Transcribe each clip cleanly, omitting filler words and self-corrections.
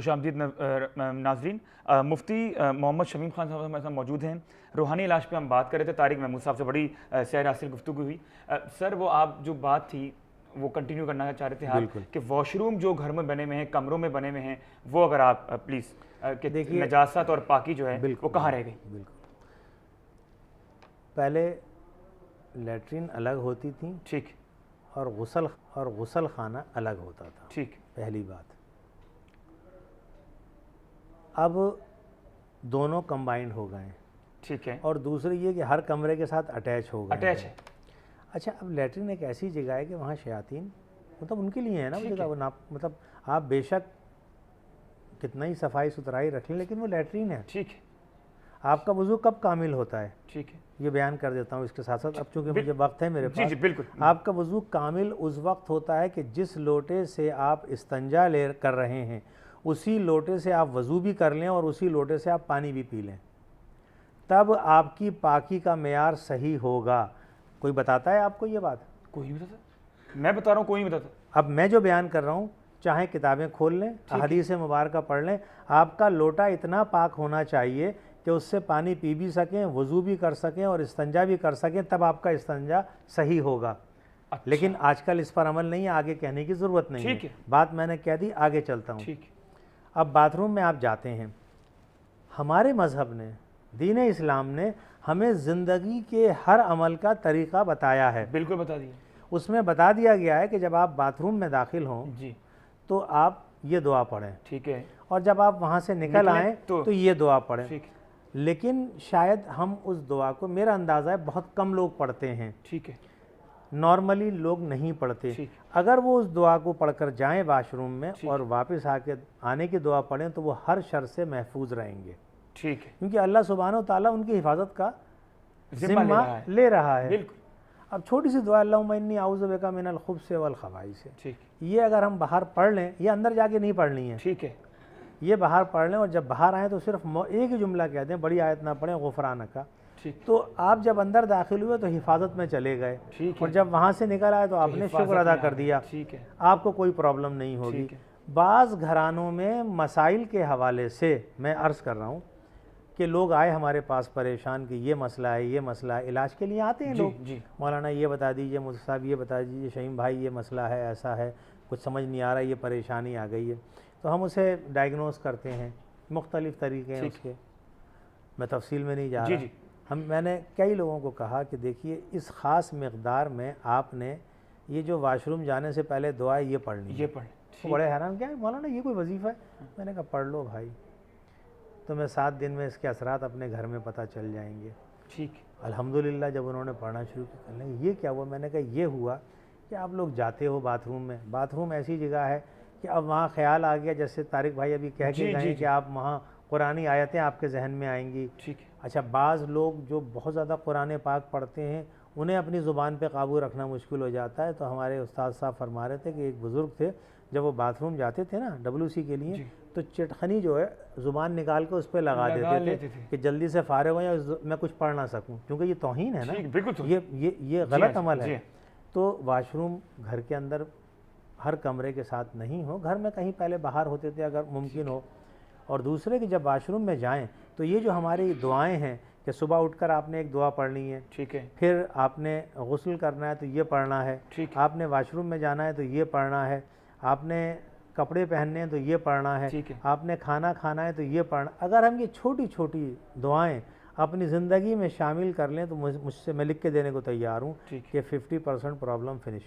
खुशामदीद नाजरीन। मुफ्ती मोहम्मद शमीम खान साहब हमारे साथ मौजूद हैं। रूहानी इलाज पे हम बात कर रहे थे। तारिक महमूद साहब से बड़ी सैर हासिल गुफ्तगू हुई। सर वो आप जो बात थी वो कंटिन्यू करना चाह रहे थे आप कि वॉशरूम जो घर में बने हुए हैं, कमरों में बने हुए हैं, वो अगर आप प्लीज़ देखिए नजासत और पाकी जो है वो कहाँ रह गई? बिल्कुल, पहले लैट्रिन अलग होती थी, ठीक, और गुसल खाना अलग होता था, ठीक, पहली बात। अब दोनों कंबाइंड हो गए, ठीक है, और दूसरी ये कि हर कमरे के साथ अटैच हो गए, अटैच है। अच्छा, अब लैट्रिन एक ऐसी जगह है कि वहाँ शयातीन मतलब उनके लिए है ना वो जगह, वो ना मतलब आप बेशक कितना ही सफाई सुथराई रख लें लेकिन वो लैट्रिन है, ठीक है। आपका वज़ू कब कामिल होता है, ठीक है, ये बयान कर देता हूँ इसके साथ साथ, अब चूँकि मुझे वक्त है मेरे पास। जी, बिल्कुल। आपका वज़ू कामिल उस वक्त होता है कि जिस लोटे से आप इस्तंजा कर रहे हैं उसी लोटे से आप वज़ू भी कर लें और उसी लोटे से आप पानी भी पी लें, तब आपकी पाकी का मेयार सही होगा। कोई बताता है आपको ये बात? कोई नहीं बताता, मैं बता रहा हूँ, कोई नहीं बताता। अब मैं जो बयान कर रहा हूँ, चाहे किताबें खोल लें, हदीस मुबारक पढ़ लें, आपका लोटा इतना पाक होना चाहिए कि उससे पानी पी भी सकें, वज़ू भी कर सकें और इस्तंजा भी कर सकें, तब आपका इस्तंजा सही होगा। अच्छा। लेकिन आजकल इस पर अमल नहीं है, आगे कहने की ज़रूरत नहीं है, बात मैंने कह दी, आगे चलता हूँ। ठीक है। अब बाथरूम में आप जाते हैं, हमारे मज़हब ने, दीन इस्लाम ने हमें ज़िंदगी के हर अमल का तरीक़ा बताया है। बिल्कुल बता दिया। उसमें बता दिया गया है कि जब आप बाथरूम में दाखिल हों जी तो आप ये दुआ पढ़ें, ठीक है, और जब आप वहाँ से निकल आएँ तो ये दुआ पढ़ें। लेकिन शायद हम उस दुआ को, मेरा अंदाज़ा है बहुत कम लोग पढ़ते हैं, ठीक है, नॉर्मली लोग नहीं पढ़ते। अगर वो उस दुआ को पढ़कर जाएं वाशरूम में और वापस आने की दुआ पढ़ें तो वो हर शर से महफूज रहेंगे, ठीक है, क्योंकि अल्लाह सुब्हानहू तआला उनकी हिफाजत का ज़िम्मा ले रहा है। बिल्कुल। अब छोटी सी दुआ, अल्लाहुम्मा इन्नी आऊज़ु बिका मिनल खुब्सि वल खबाइस, ठीक, ये अगर हम बाहर पढ़ लें, ये अंदर जाके नहीं पढ़नी है, ठीक है, ये बाहर पढ़ लें और जब बाहर आएँ तो सिर्फ एक ही जुमला कहते हैं, बड़ी आयत ना पढ़ें, गुफ़रानक का। तो आप जब अंदर दाखिल हुए तो हिफाजत में चले गए, और जब वहाँ से निकल आए तो आपने शुक्र अदा कर दिया, ठीक है, आपको कोई प्रॉब्लम नहीं होगी। बाज़ घरानों में मसाइल के हवाले से मैं अर्ज़ कर रहा हूँ कि लोग आए हमारे पास परेशान कि ये मसला है, ये मसला है, इलाज के लिए आते हैं लोग, मौलाना ये बता दीजिए, मुफ्ती साहब ये बता दीजिए, शहीम भाई ये मसला है, ऐसा है, कुछ समझ नहीं आ रहा, ये परेशानी आ गई है, तो हम उसे डायग्नोस करते हैं, मुख्तलिफ़ तरीक़े हैं उसके, मैं तफसील में नहीं जा रहा। मैंने कई लोगों को कहा कि देखिए इस ख़ास मकदार में आपने ये जो वाशरूम जाने से पहले दुआ ये पढ़नी, ये पढ़, तो बड़े हैरान, क्या मौलाना ये कोई वजीफ़ा है? मैंने कहा पढ़ लो भाई, तुम्हें 7 दिन में इसके असरात अपने घर में पता चल जाएंगे। ठीक। अल्हम्दुलिल्लाह जब उन्होंने पढ़ना शुरू किया, कहने ये क्या हुआ? मैंने कहा ये हुआ कि आप लोग जाते हो बाथरूम में, बाथरूम ऐसी जगह है कि अब वहाँ ख्याल आ गया, जैसे तारिक भाई अभी कह के गए कि आप वहाँ कुरानी आयतें आपके जहन में आएंगी। ठीक। अच्छा, बाज़ लोग जो बहुत ज़्यादा कुरान पाक पढ़ते हैं उन्हें अपनी ज़ुबान पे काबू रखना मुश्किल हो जाता है, तो हमारे उस्ताद साहब फरमा रहे थे कि एक बुज़ुर्ग थे, जब वो बाथरूम जाते थे ना WC के लिए, तो चिटखनी जो है ज़ुबान निकाल के उस पर लगा देते थे कि जल्दी से फारिग हो या मैं कुछ पढ़ ना सकूं, क्योंकि ये तौहीन है ना, ये गलत अमल है। तो वाशरूम घर के अंदर हर कमरे के साथ नहीं हो, घर में कहीं पहले बाहर होते थे अगर मुमकिन हो। और दूसरे कि जब वाशरूम में जाएं तो ये जो हमारी दुआएं हैं कि सुबह उठकर आपने एक दुआ पढ़नी है, ठीक है, फिर आपने गुस्ल करना है तो ये पढ़ना है, ठीक, आपने वाशरूम में जाना है तो ये पढ़ना है, आपने कपड़े पहनने हैं तो ये पढ़ना है, आपने खाना खाना है तो ये पढ़ना। अगर हम ये छोटी छोटी दुआएं अपनी ज़िंदगी में शामिल कर लें तो मुझसे मैं लिख के देने को तैयार हूँ कि 50% प्रॉब्लम फिनिश,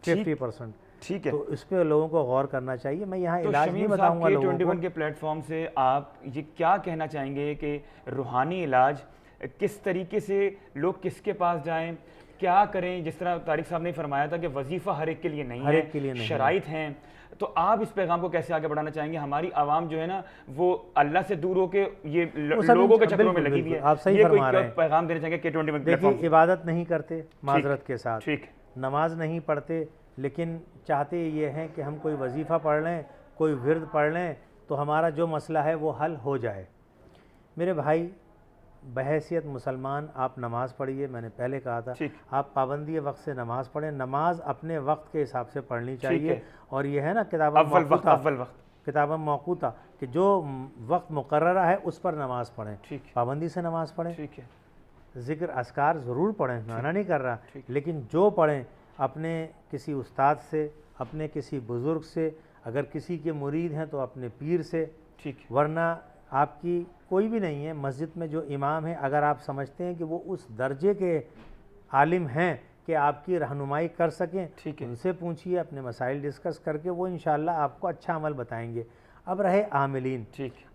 50%। ठीक है, तो इस पे लोगों को गौर करना चाहिए। मैं यहाँ इलाज नहीं बताऊंगा लोगों को। K21 के प्लेटफॉर्म से आप ये क्या कहना चाहेंगे कि रूहानी इलाज किस तरीके से लोग किसके पास जाएं, क्या करें? जिस तरह तारिक साहब ने फरमाया था कि वजीफ़ा हर एक के लिए नहीं है, हर एक के लिए नहीं, शराइत हैं, तो आप इस पैगाम को कैसे आगे बढ़ाना चाहेंगे? हमारी आवाम जो है ना वो अल्लाह से दूर होके ये लोगों के चक्करों में लगी हुई है। आप सही फरमा रहे हैं। पैगाम देना चाहेंगे K21 प्लेटफॉर्म? देखिए, इबादत नहीं करते माजरत के साथ, ठीक, नमाज नहीं पढ़ते, लेकिन चाहते ये हैं कि हम कोई वजीफ़ा पढ़ लें, कोई विर्द पढ़ लें तो हमारा जो मसला है वो हल हो जाए। मेरे भाई, बहैसियत मुसलमान आप नमाज़ पढ़िए, मैंने पहले कहा था, आप पाबंदी वक्त से नमाज़ पढ़ें, नमाज अपने वक्त के हिसाब से पढ़नी चाहिए। और ये है ना किताब अव्वल वक्त, किताबन मौक़ूता कि जो वक्त मुकर्ररा है उस पर नमाज़ पढ़ें, पाबंदी से नमाज़ पढ़ें। ठीक है। ज़िक्र अस्कार ज़रूर पढ़ें, मना नहीं कर रहा, लेकिन जो पढ़ें अपने किसी उस्ताद से, अपने किसी बुज़ुर्ग से, अगर किसी के मुरीद हैं तो अपने पीर से, वरना आपकी कोई भी नहीं है मस्जिद में जो इमाम है, अगर आप समझते हैं कि वो उस दर्जे के आलिम हैं कि आपकी रहनुमाई कर सकें, उनसे पूछिए, अपने मसाइल डिस्कस करके वो इंशाअल्लाह आपको अच्छा अमल बताएंगे। अब रहे आमिलीन,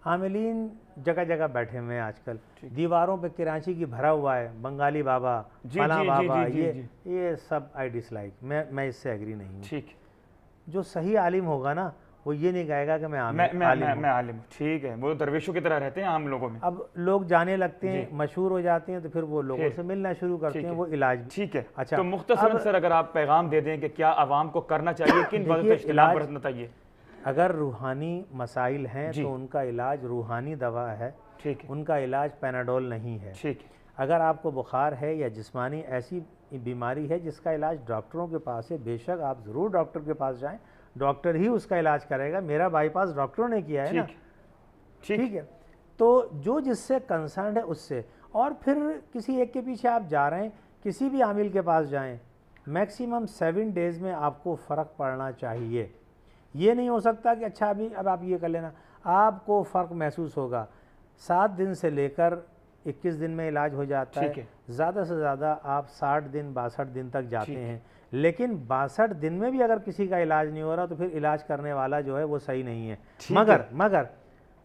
आमिलीन जगह जगह बैठे हुए हैं आजकल, दीवारों पे कराची की भरा हुआ है, बंगाली बाबा, फला बाबा, ये सब आई डिसलाइक, मैं इससे एग्री नहीं हूँ। ठीक, जो सही आलिम होगा ना वो ये नहीं कहेगा कि मैं आलिम हूँ। ठीक है, वो दरवेशों की तरह रहते हैं आम लोगों में। अब लोग जाने लगते हैं, मशहूर हो जाते हैं, तो फिर वो लोगों से मिलना शुरू करते हैं, वो इलाज। ठीक है, अच्छा, तो मुख्तसरन सर अगर आप पैगाम दे दें कि क्या आवाम को करना चाहिए, किन बातों पर इख्तिलाफ बरतना चाहिए? अगर रूहानी मसाइल हैं तो उनका इलाज रूहानी दवा है, ठीक है, उनका इलाज पैनाडोल नहीं है। ठीक है। अगर आपको बुखार है या जिस्मानी ऐसी बीमारी है जिसका इलाज डॉक्टरों के पास है, बेशक आप ज़रूर डॉक्टर के पास जाएं, डॉक्टर ही उसका इलाज करेगा। मेरा बाईपास डॉक्टरों ने किया है ना, ठीक है। तो जो जिससे कंसर्न है उससे, और फिर किसी एक के पीछे आप जा रहे हैं, किसी भी आमिल के पास जाएं, मैक्सिमम 7 डेज़ में आपको फ़र्क पड़ना चाहिए। ये नहीं हो सकता कि अच्छा अभी अब आप ये कर लेना, आपको फ़र्क महसूस होगा। 7 दिन से लेकर 21 दिन में इलाज हो जाता है, ज़्यादा से ज़्यादा आप 60 दिन 62 दिन तक जाते हैं, लेकिन 62 दिन में भी अगर किसी का इलाज नहीं हो रहा तो फिर इलाज करने वाला जो है वो सही नहीं है। मगर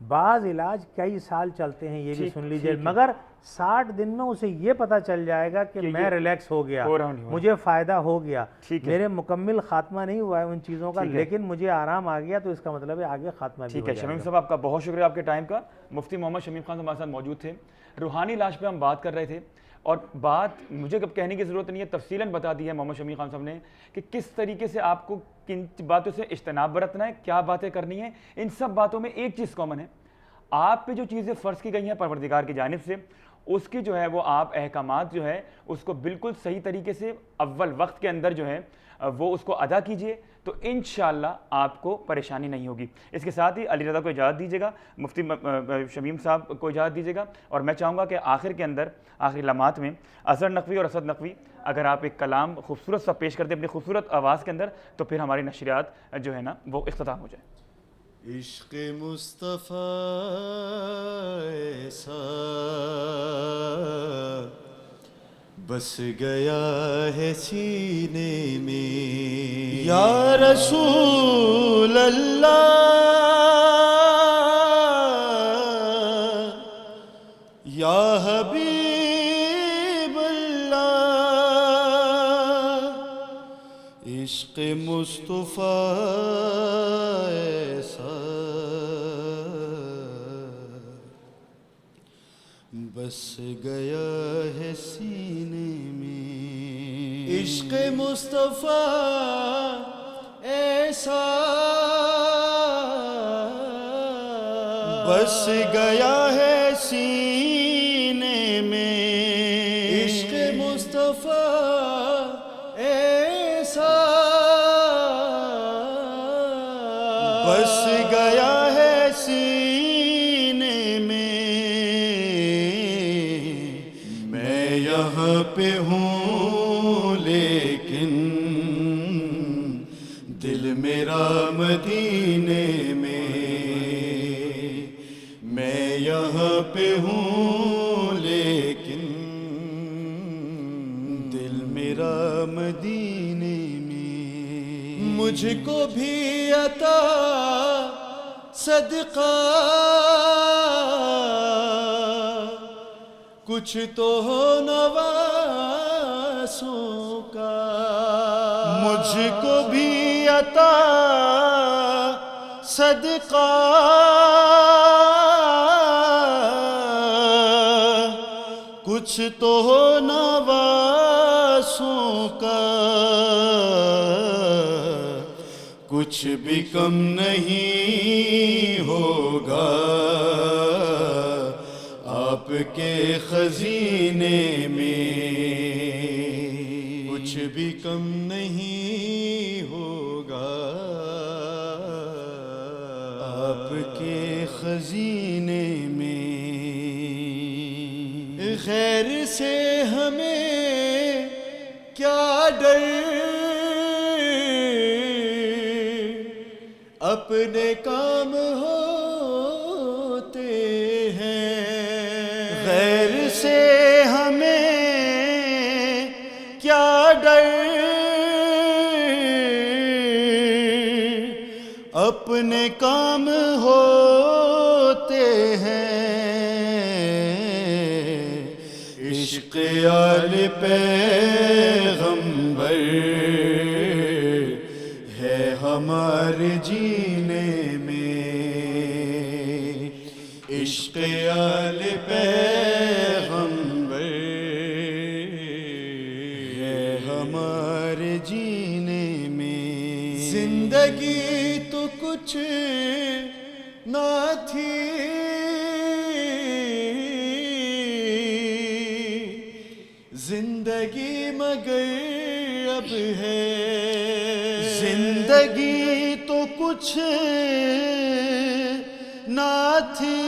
बाज़ इलाज कई साल चलते हैं, ये भी सुन लीजिए, मगर 60 दिन में उसे ये पता चल जाएगा कि मैं रिलैक्स हो गया, मुझे फ़ायदा हो गया, मेरे मुकम्मल खात्मा नहीं हुआ है उन चीज़ों का, लेकिन मुझे आराम आ गया, तो इसका मतलब है आगे खात्मा भी हो जाएगा। शमीम साहब, आपका बहुत शुक्रिया आपके टाइम का। मुफ्ती मोहम्मद शमीम खान हमारे साथ मौजूद थे। रूहानी इलाज पे हम बात कर रहे थे, और बात मुझे कब कहने की ज़रूरत नहीं है, तफसीलन बता दी है मोहम्मद शमीम खान साहब ने कि किस तरीके से आपको किन बातों से इज्तनाब बरतना है, क्या बातें करनी है। इन सब बातों में एक चीज़ कॉमन है, आप पे जो चीज़ें फ़र्ज़ की गई हैं परवरदिगार की जानिब से, उसकी जो है वो आप अहकामात जो है उसको बिल्कुल सही तरीके से अव्वल वक्त के अंदर जो है वो उसको अदा कीजिए, तो इंशाअल्लाह आपको परेशानी नहीं होगी। इसके साथ ही अली रज़ा को इजाज़त दीजिएगा, मुफ्ती शमीम साहब को इजाज़त दीजिएगा, और मैं चाहूँगा कि आखिर के अंदर, आखिरी लम्हात में अज़हर नकवी और असद नकवी अगर आप एक कलाम खूबसूरत सा पेश कर दें अपनी खूबसूरत आवाज़ के अंदर, तो फिर हमारी नशरियात जो है ना वो इख्तिताम हो जाए। इश्क़ मुस्तफ़ा ऐसा बस गया है सीने में, या रसूल अल्लाह, या हबीब अल्लाह, इश्क़ मुस्तफ़ा बस गया है सीने में। इश्क़ मुस्तफ़ा ऐसा बस गया है सीने में, इश्क़ मुस्तफ़ा ऐसा बस गया है सीने में। यहाँ पे हूँ लेकिन दिल मेरा मदीने में, मैं यहाँ पे हूँ लेकिन दिल मेरा मदीने में। मुझको भी अता सदका कुछ तो हो नवासों का, मुझको भी अता सदका कुछ तो हो नवासों का, कुछ भी कम नहीं होगा आपके खजीने में, कुछ भी कम नहीं होगा के खजीने में गैर से हमें क्या डर, अपने काम होते हैं। गैर से हमें क्या डर, अपने काम होते हैं। इश्क़ आले पैगंबर है हमारे जीने में। इश्क़ आले पैगंबर है हमारे जीने में। जिंदगी तो कुछ ना थी, जिंदगी मगर अब है। जिंदगी तो कुछ ना थी,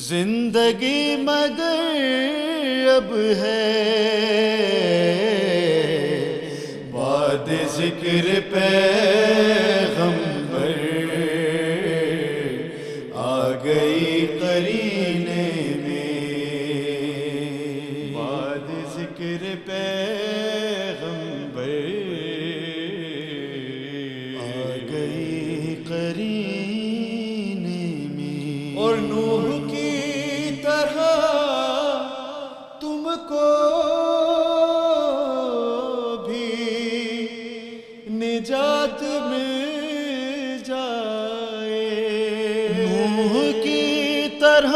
जिंदगी मगर अब है। बाद जिक्र पैगंबर आ गई करीने में। बाद जिक्र पैगंबर आ गई करीने में। और नूह की तरह तुमको भी निजात मिल जाए। नूह की तरह